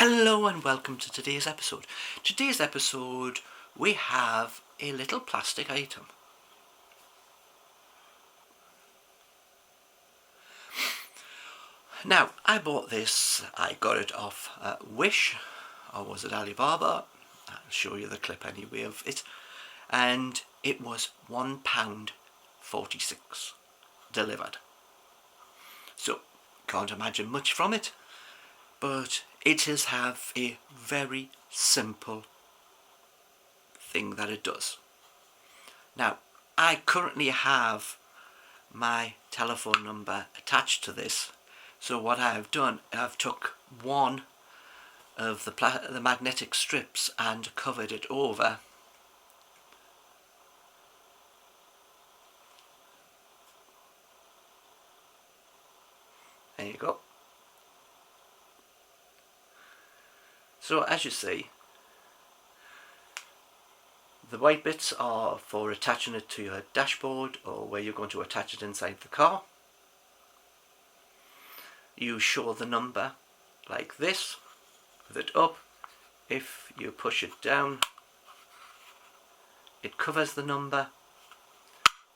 Hello and welcome to today's episode. Today's episode we have a little plastic item. Now I bought this, I got it off Wish, or was it Alibaba? I'll show you the clip anyway of it. And it was £1.46 delivered. So can't imagine much from it, but it does have a very simple thing that it does. Now, I currently have my telephone number attached to this, so what I have done, I've took one of the magnetic strips and covered it over there you go. So as you see, the white bits are for attaching it to your dashboard or where you're going to attach it inside the car. You show the number like this with it up. If you push it down, it covers the number,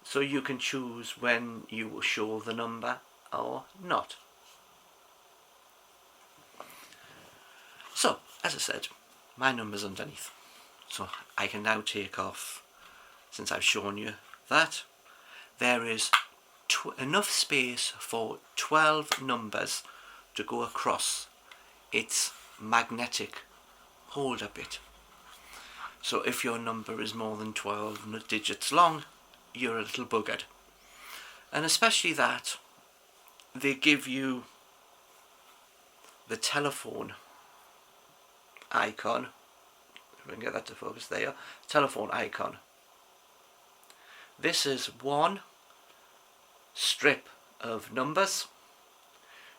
so you can choose when you will show the number or not. So, as I said, my number's underneath. So I can now take off, since I've shown you that, there is enough space for 12 numbers to go across its magnetic holder bit. So if your number is more than 12 digits long, you're a little buggered. And especially that they give you the telephone icon. If we can get that to focus, there, telephone icon. This is one strip of numbers.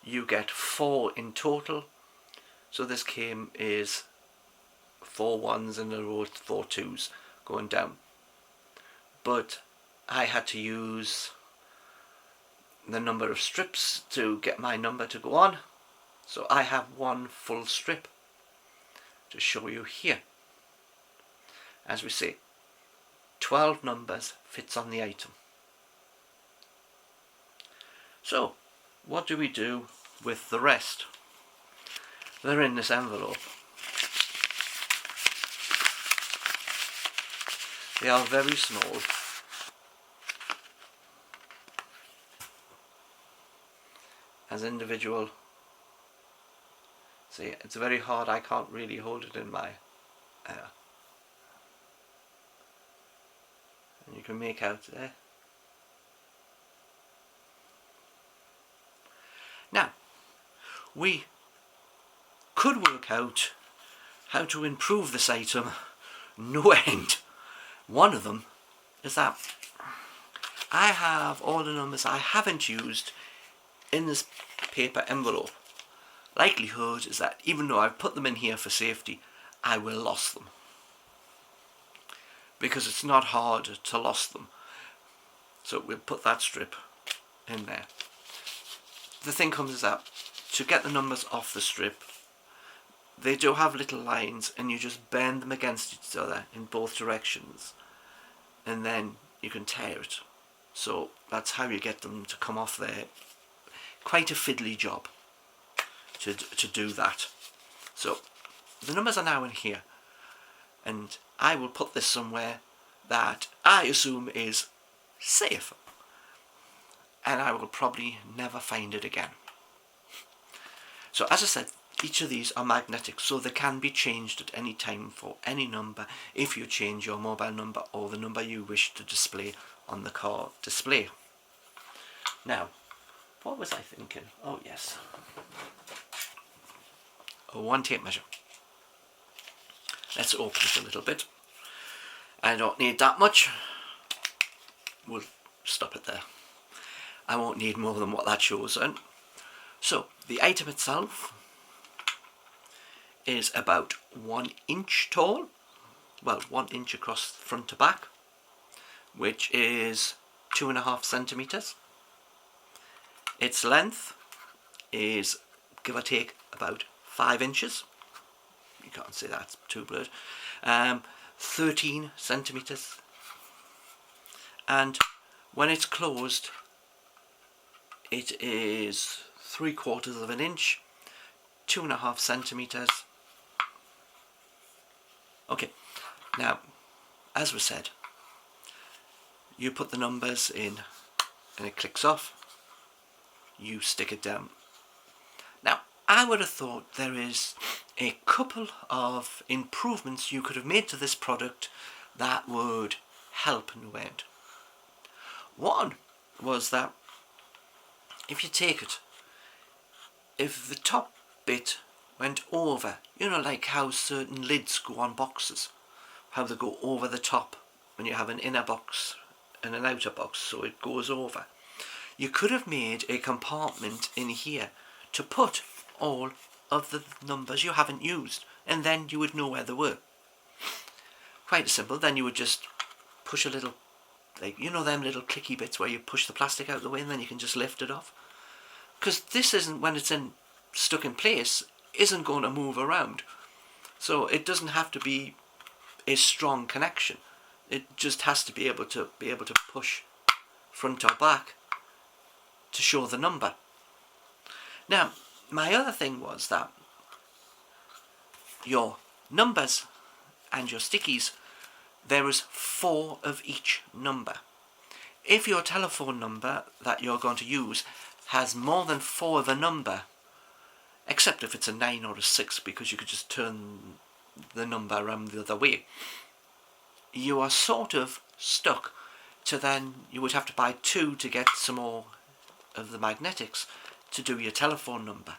You get 4 in total. So this is 4 ones in a row, 4 twos going down. But I had to use the number of strips to get my number to go on. So I have one full strip to show you here. As we say, 12 numbers fits on the item. So, what do we do with the rest? They're in this envelope. They are very small. As individual. See, it's very hard, I can't really hold it in my and you can make out there. Now, we could work out how to improve this item no end. One of them is that I have all the numbers I haven't used in this paper envelope. Likelihood is that even though I've put them in here for safety, I will lose them. Because it's not hard to lose them. So we'll put that strip in there. The thing comes is that to get the numbers off the strip, they do have little lines and you just bend them against each other in both directions. And then you can tear it. So that's how you get them to come off there. Quite a fiddly job to do that. So the numbers are now in here, and I will put this somewhere that I assume is safe, and I will probably never find it again. So as I said, each of these are magnetic, so they can be changed at any time for any number if you change your mobile number or the number you wish to display on the car display. Now, what was I thinking? Oh yes, one tape measure. Let's open it a little bit. I don't need that much. We'll stop it there. I won't need more than what that shows then. So the item itself is about 1 inch tall. Well, 1 inch across front to back, which is 2.5 centimeters. Its length is, give or take, about 5 inches. you can't see that, it's too blurred. 13 centimeters, and when it's closed it is 3/4 of an inch, 2.5 centimeters. Okay, now as we said, you put the numbers in and it clicks off, you stick it down. Now I would have thought there is a couple of improvements you could have made to this product that would help in the end. One was that if you take it, if the top bit went over, you know, like how certain lids go on boxes, how they go over the top when you have an inner box and an outer box, so it goes over. You could have made a compartment in here to put all of the numbers you haven't used, and then you would know where they were. Quite simple. Then you would just push a little, like, you know, them little clicky bits where you push the plastic out of the way and then you can just lift it off. Because this isn't, when it's stuck in place, isn't going to move around. So it doesn't have to be a strong connection. It just has to be able to push front or back to show the number. Now, my other thing was that your numbers and your stickies, there is 4 of each number. If your telephone number that you're going to use has more than 4 of a number, except if it's a 9 or a 6, because you could just turn the number around the other way, you are sort of stuck to then you would have to buy 2 to get some more of the magnetics to do your telephone number.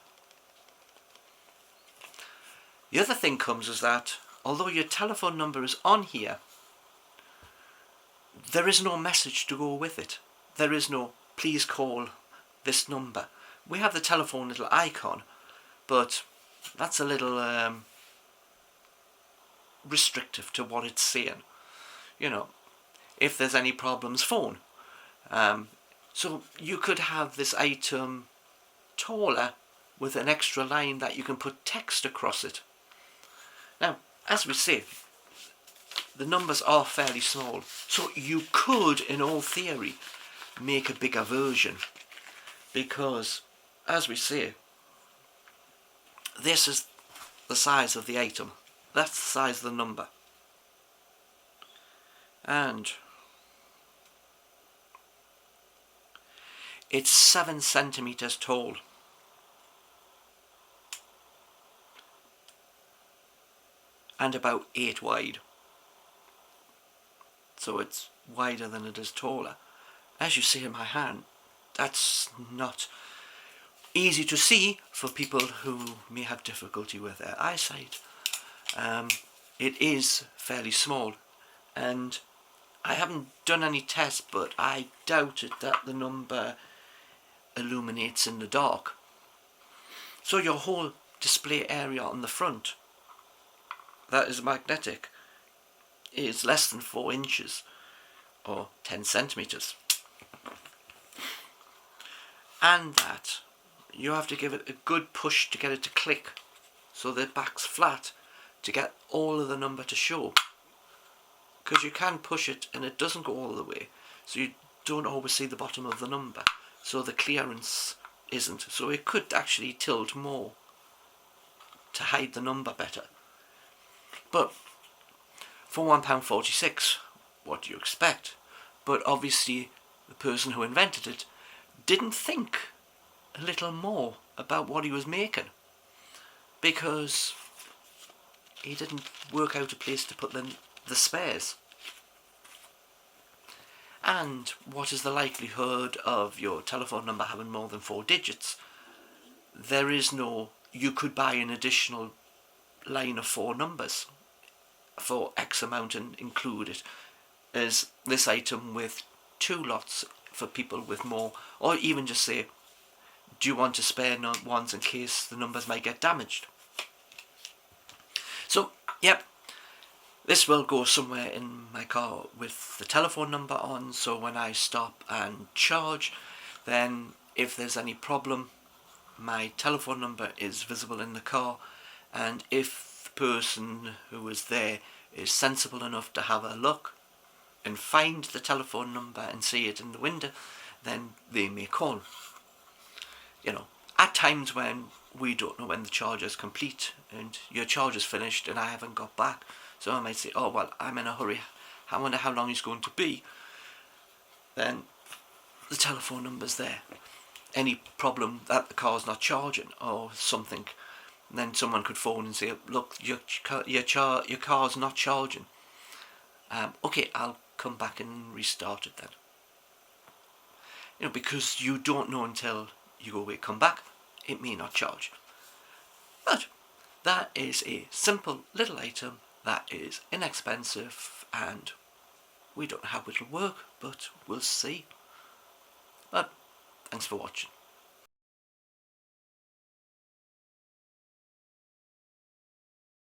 The other thing comes is that although your telephone number is on here, there is no message to go with it. There is no please call this number. We have the telephone little icon, but that's a little restrictive to what it's saying. You know, if there's any problems, phone. So you could have this item taller with an extra line that you can put text across it. Now, as we say, the numbers are fairly small, so you could, in all theory, make a bigger version, because, as we say, this is the size of the item. That's the size of the number. And it's 7 centimeters tall. And about 8 wide. So it's wider than it is taller. As you see in my hand, that's not easy to see for people who may have difficulty with their eyesight. It is fairly small, and I haven't done any tests, but I doubt it that the number illuminates in the dark. So your whole display area on the front that is magnetic is less than 4 inches or 10 centimeters. And that you have to give it a good push to get it to click so that it backs flat to get all of the number to show. Because you can push it and it doesn't go all the way, so you don't always see the bottom of the number, so the clearance isn't. So it could actually tilt more to hide the number better. But for £1.46, what do you expect? But obviously the person who invented it didn't think a little more about what he was making, because he didn't work out a place to put the spares. And what is the likelihood of your telephone number having more than 4 digits? There is no, you could buy an additional line of 4 numbers for X amount and include it as this item with 2 lots for people with more, or even just say, do you want to spare ones in case the numbers might get damaged? So, yep, this will go somewhere in my car with the telephone number on, so when I stop and charge, then if there's any problem, my telephone number is visible in the car, and if person who was there is sensible enough to have a look and find the telephone number and see it in the window, then they may call. You know, at times when we don't know when the charge is complete and your charge is finished and I haven't got back, so I might say, oh well, I'm in a hurry, I wonder how long it's going to be. Then the telephone number's there. Any problem that the car's not charging or something, then someone could phone and say, look, your car's not charging. Okay, I'll come back and restart it then. You know, because you don't know until you go away, come back, it may not charge. But that is a simple little item that is inexpensive, and we don't know how it'll work, but we'll see. But thanks for watching.